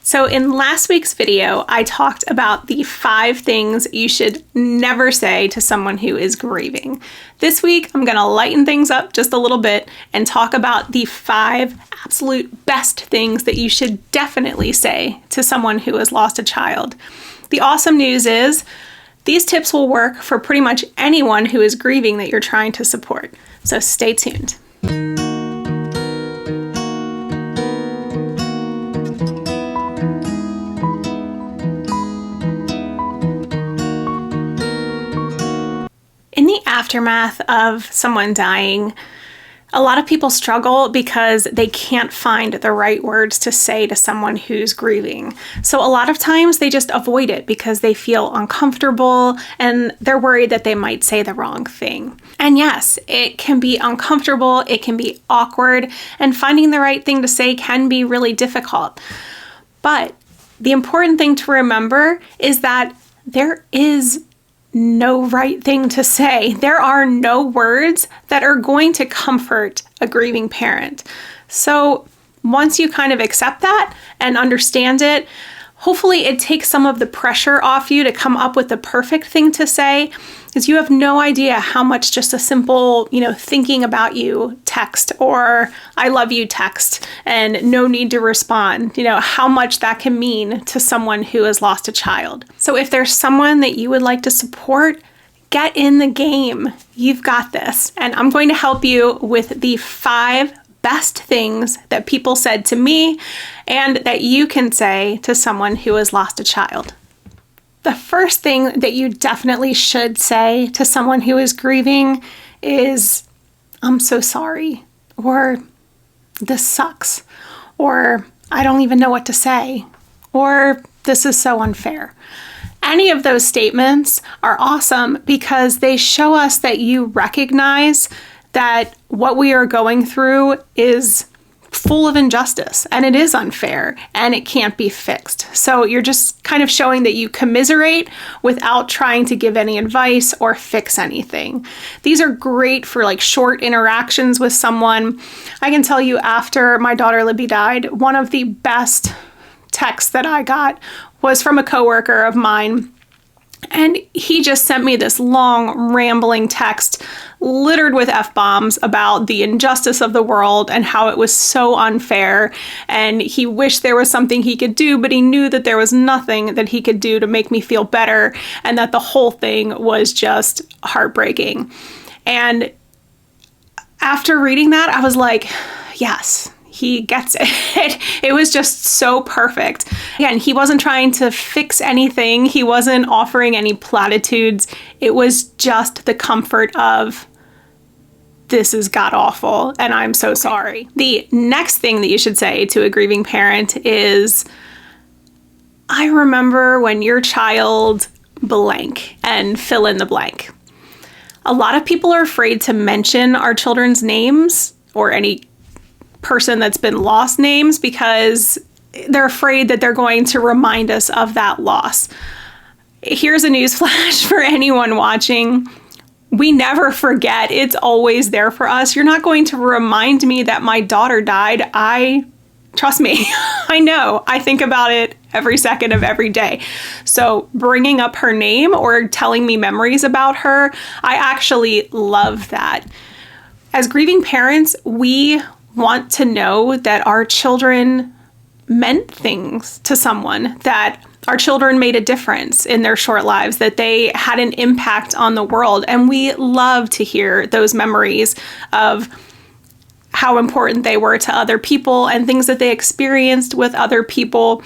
So in last week's video, I talked about the 5 things you should never say to someone who is grieving. This week, I'm gonna lighten things up just a little bit and talk about the 5 absolute best things that you should definitely say to someone who has lost a child. The awesome news is these tips will work for pretty much anyone who is grieving that you're trying to support. So stay tuned. In the aftermath of someone dying, a lot of people struggle because they can't find the right words to say to someone who's grieving. So a lot of times they just avoid it because they feel uncomfortable and they're worried that they might say the wrong thing. And yes, it can be uncomfortable, it can be awkward, and finding the right thing to say can be really difficult. But the important thing to remember is that there is no right thing to say. There are no words that are going to comfort a grieving parent. So once you kind of accept that and understand it, hopefully it takes some of the pressure off you to come up with the perfect thing to say, because you have no idea how much just a simple, thinking about you text or I love you text and no need to respond, how much that can mean to someone who has lost a child. So if there's someone that you would like to support, get in the game. You've got this. And I'm going to help you with the 5 best things that people said to me and that you can say to someone who has lost a child. The first thing that you definitely should say to someone who is grieving is, I'm so sorry, or this sucks, or I don't even know what to say, or this is so unfair. Any of those statements are awesome because they show us that you recognize that what we are going through is full of injustice and it is unfair and it can't be fixed. So you're just kind of showing that you commiserate without trying to give any advice or fix anything. These are great for short interactions with someone. I can tell you after my daughter Libby died, one of the best texts that I got was from a coworker of mine. And he just sent me this long, rambling text littered with F-bombs about the injustice of the world and how it was so unfair. And he wished there was something he could do, but he knew that there was nothing that he could do to make me feel better and that the whole thing was just heartbreaking. And after reading that, I was like, yes. He gets it. It was just so perfect. Again, he wasn't trying to fix anything. He wasn't offering any platitudes. It was just the comfort of, this is god awful and I'm so sorry. The next thing that you should say to a grieving parent is, I remember when your child blank, and fill in the blank. A lot of people are afraid to mention our children's names or any person that's been lost names because they're afraid that they're going to remind us of that loss. Here's a newsflash for anyone watching. We never forget. It's always there for us. You're not going to remind me that my daughter died. Trust me, I know. I think about it every second of every day. So bringing up her name or telling me memories about her, I actually love that. As grieving parents, we want to know that our children meant things to someone, that our children made a difference in their short lives, that they had an impact on the world. And we love to hear those memories of how important they were to other people and things that they experienced with other people.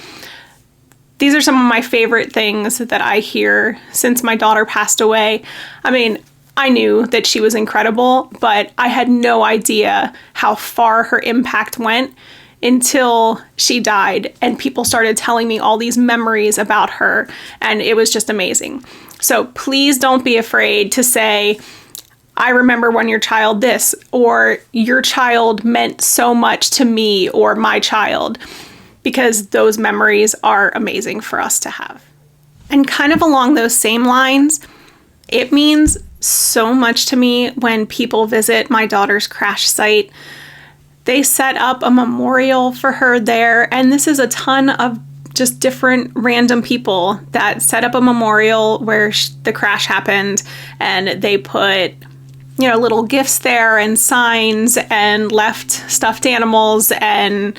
These are some of my favorite things that I hear since my daughter passed away. I mean, I knew that she was incredible, but I had no idea how far her impact went until she died and people started telling me all these memories about her, and it was just amazing. So please don't be afraid to say, I remember when your child this, or your child meant so much to me or my child, because those memories are amazing for us to have. And kind of along those same lines, it means so much to me when people visit my daughter's crash site. They set up a memorial for her there, and this is a ton of just different random people that set up a memorial where the crash happened, and they put, you know, little gifts there and signs and left stuffed animals, and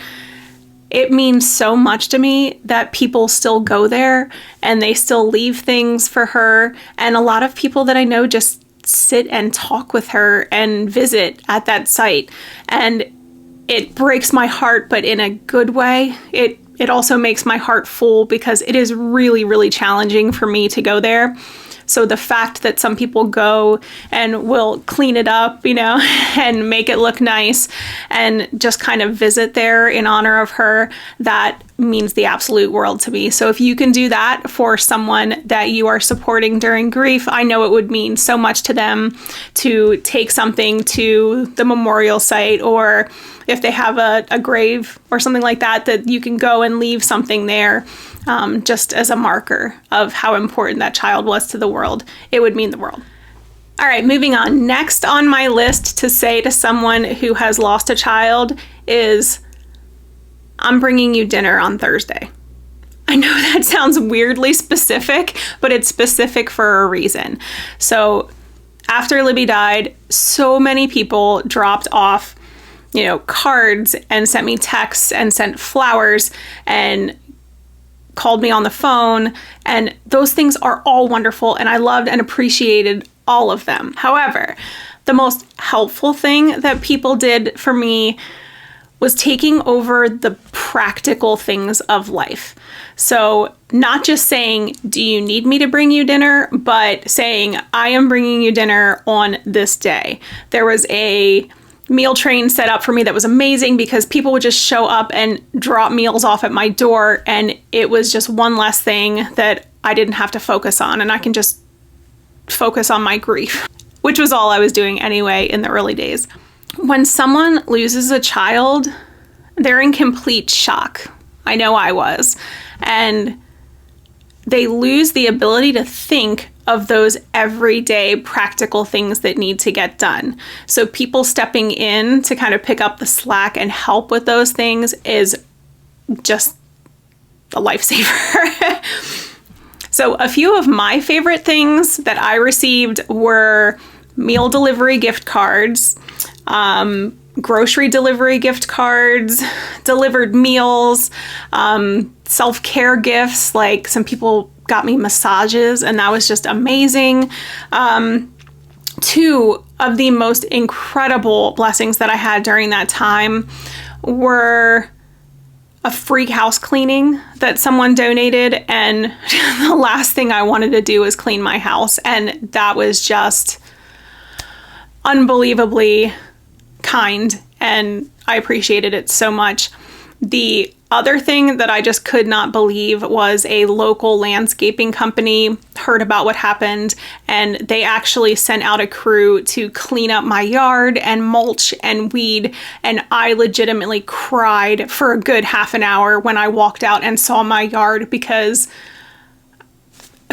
it means so much to me that people still go there and they still leave things for her. And a lot of people that I know just sit and talk with her and visit at that site. And it breaks my heart, but in a good way. It also makes my heart full because it is really, really challenging for me to go there. So the fact that some people go and will clean it up, you know, and make it look nice and just kind of visit there in honor of her, that means the absolute world to me. So if you can do that for someone that you are supporting during grief, I know it would mean so much to them to take something to the memorial site, or if they have a grave or something like that, that you can go and leave something there. Just as a marker of how important that child was to the world. It would mean the world. All right, moving on. Next on my list to say to someone who has lost a child is, I'm bringing you dinner on Thursday. I know that sounds weirdly specific, but it's specific for a reason. So after Libby died, so many people dropped off, you know, cards and sent me texts and sent flowers and called me on the phone, and those things are all wonderful, and I loved and appreciated all of them. However, the most helpful thing that people did for me was taking over the practical things of life. So not just saying, do you need me to bring you dinner, but saying, I am bringing you dinner on this day. There was a meal train set up for me that was amazing because people would just show up and drop meals off at my door, and it was just one less thing that I didn't have to focus on, and I can just focus on my grief, which was all I was doing anyway in the early days. When someone loses a child, they're in complete shock. I know I was. And they lose the ability to think of those everyday practical things that need to get done. So people stepping in to kind of pick up the slack and help with those things is just a lifesaver. So a few of my favorite things that I received were meal delivery gift cards, grocery delivery gift cards, delivered meals, self-care gifts, like some people got me massages, and that was just amazing. Two of the most incredible blessings that I had during that time were a free house cleaning that someone donated, and the last thing I wanted to do was clean my house, and that was just unbelievably kind, and I appreciated it so much. The other thing that I just could not believe was a local landscaping company heard about what happened, and they actually sent out a crew to clean up my yard and mulch and weed, and I legitimately cried for a good half an hour when I walked out and saw my yard, because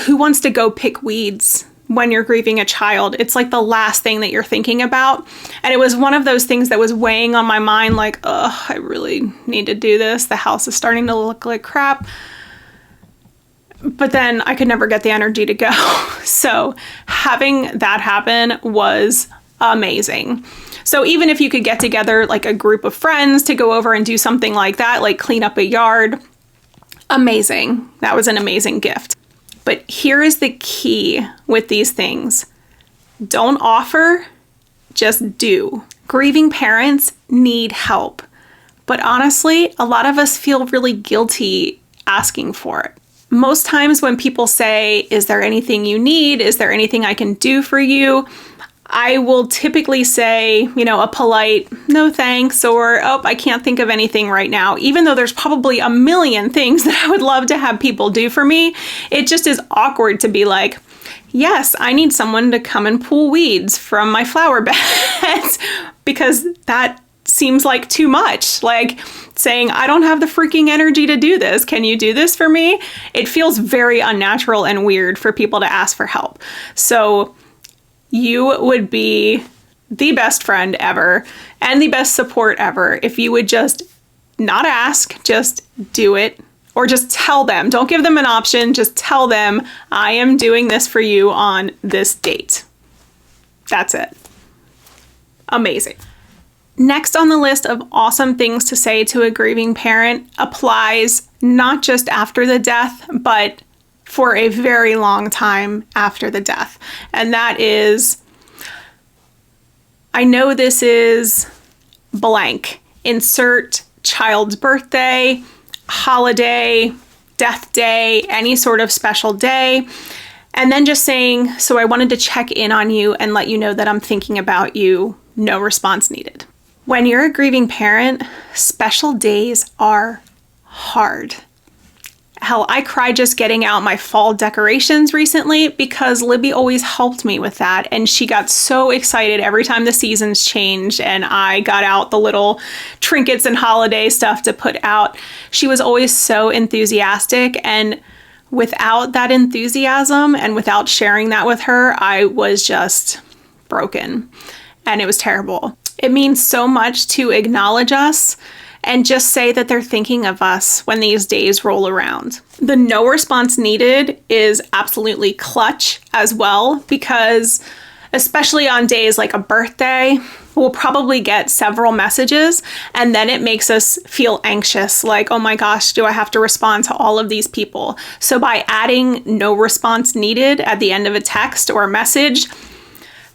who wants to go pick weeds when you're grieving a child? It's like the last thing that you're thinking about. And it was one of those things that was weighing on my mind, like, oh, I really need to do this. The house is starting to look like crap. But then I could never get the energy to go. So having that happen was amazing. So even if you could get together like a group of friends to go over and do something like that, like clean up a yard, amazing. That was an amazing gift. But here is the key with these things. Don't offer, just do. Grieving parents need help. But honestly, a lot of us feel really guilty asking for it. Most times when people say, is there anything you need? Is there anything I can do for you? I will typically say, you know, a polite, no thanks, or, oh, I can't think of anything right now. Even though there's probably a million things that I would love to have people do for me, it just is awkward to be like, yes, I need someone to come and pull weeds from my flower beds, because that seems like too much. Like saying, I don't have the freaking energy to do this. Can you do this for me? It feels very unnatural and weird for people to ask for help. So you would be the best friend ever and the best support ever if you would just not ask, just do it, Or just tell them. Don't give them an option. Just tell them, I am doing this for you on this date. That's it. Amazing. Next on the list of awesome things to say to a grieving parent applies not just after the death, but for a very long time after the death. And that is, I know this is blank. Insert child's birthday, holiday, death day, any sort of special day. And then just saying, so I wanted to check in on you and let you know that I'm thinking about you. No response needed. When you're a grieving parent, special days are hard. Hell, I cried just getting out my fall decorations recently because Libby always helped me with that. And she got so excited every time the seasons changed and I got out the little trinkets and holiday stuff to put out. She was always so enthusiastic, and without that enthusiasm and without sharing that with her, I was just broken. And it was terrible. It means so much to acknowledge us and just say that they're thinking of us when these days roll around. The no response needed is absolutely clutch as well, because especially on days like a birthday, we'll probably get several messages and then it makes us feel anxious, like, oh my gosh, do I have to respond to all of these people? So by adding no response needed at the end of a text or a message,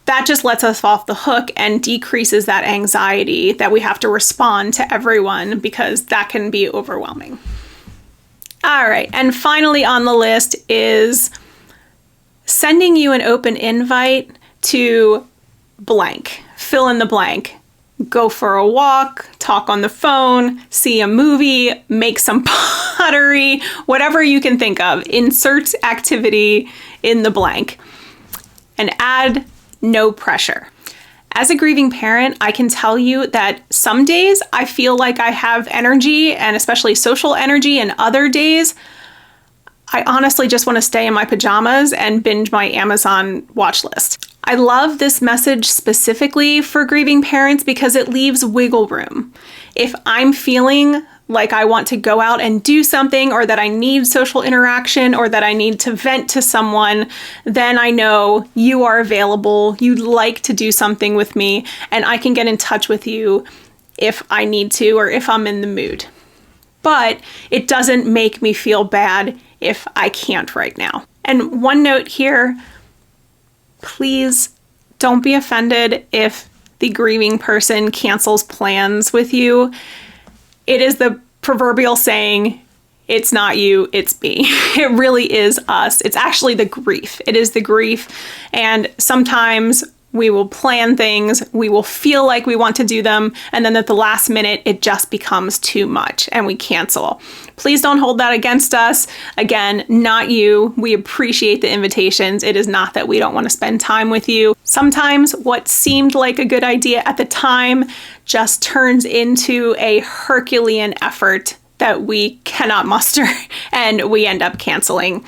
that just lets us off the hook and decreases that anxiety that we have to respond to everyone, because that can be overwhelming. All right, and finally on the list is sending you an open invite to blank. Fill in the blank. Go for a walk, talk on the phone, see a movie, make some pottery, whatever you can think of. Insert activity in the blank and add no pressure. As a grieving parent, I can tell you that some days I feel like I have energy, and especially social energy, and other days I honestly just want to stay in my pajamas and binge my Amazon watch list. I love this message specifically for grieving parents because it leaves wiggle room. If I'm feeling like I want to go out and do something, or that I need social interaction, or that I need to vent to someone, then I know you are available, you'd like to do something with me, and I can get in touch with you if I need to or if I'm in the mood. But it doesn't make me feel bad if I can't right now. And one note here, please don't be offended if the grieving person cancels plans with you. It is the proverbial saying, it's not you, it's me. It really is us. It's actually the grief. It is the grief. And sometimes we will plan things, we will feel like we want to do them, and then at the last minute, it just becomes too much and we cancel. Please don't hold that against us. Again, not you. We appreciate the invitations. It is not that we don't want to spend time with you. Sometimes what seemed like a good idea at the time just turns into a Herculean effort that we cannot muster and we end up canceling.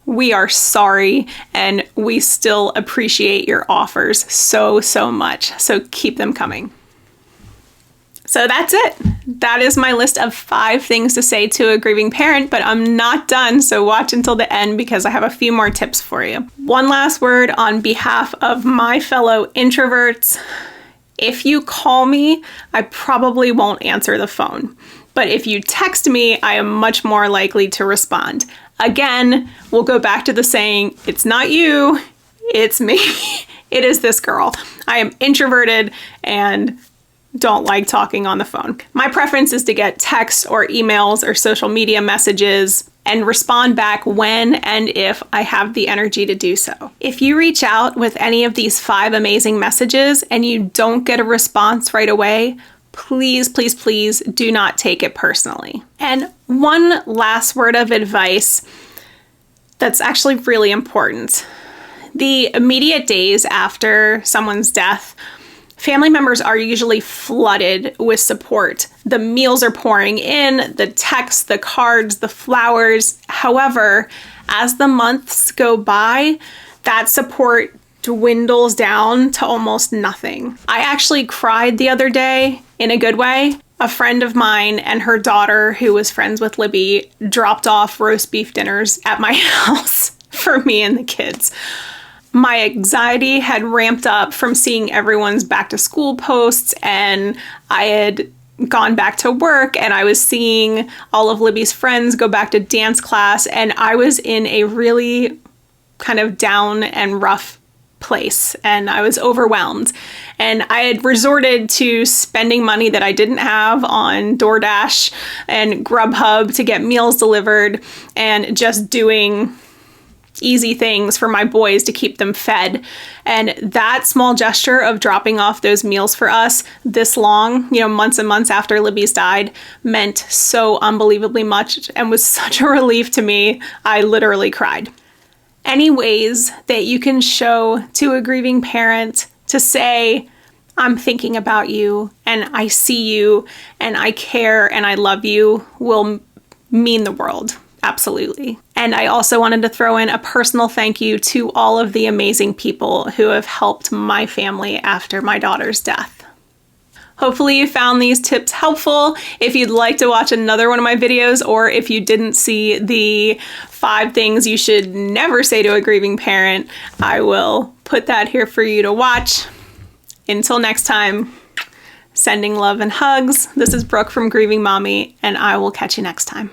We are sorry, and we still appreciate your offers so, so much. So keep them coming. So that's it. That is my list of 5 things to say to a grieving parent, but I'm not done. So watch until the end because I have a few more tips for you. One last word on behalf of my fellow introverts. If you call me, I probably won't answer the phone. But if you text me, I am much more likely to respond. Again, we'll go back to the saying, it's not you, it's me. It is this girl. I am introverted and don't like talking on the phone. My preference is to get texts or emails or social media messages and respond back when and if I have the energy to do so. If you reach out with any of these 5 amazing messages and you don't get a response right away, please, please, please do not take it personally. And one last word of advice that's actually really important. The immediate days after someone's death, family members are usually flooded with support. The meals are pouring in, the texts, the cards, the flowers. However, as the months go by, that support dwindles down to almost nothing. I actually cried the other day in a good way A friend of mine and her daughter, who was friends with Libby, dropped off roast beef dinners at my house for me and the kids. My anxiety had ramped up from seeing everyone's back to school posts, and I had gone back to work, and I was seeing all of Libby's friends go back to dance class, and I was in a really kind of down and rough place, and I was overwhelmed. And I had resorted to spending money that I didn't have on DoorDash and Grubhub to get meals delivered, and just doing easy things for my boys to keep them fed. And that small gesture of dropping off those meals for us this long, months and months after Libby's died, meant so unbelievably much and was such a relief to me. I literally cried. Any ways that you can show to a grieving parent to say, I'm thinking about you, and I see you, and I care, and I love you, will mean the world. Absolutely. And I also wanted to throw in a personal thank you to all of the amazing people who have helped my family after my daughter's death. Hopefully you found these tips helpful. If you'd like to watch another one of my videos, or if you didn't see the 5 things you should never say to a grieving parent, I will put that here for you to watch. Until next time, sending love and hugs. This is Brooke from Grieving Mommy, and I will catch you next time.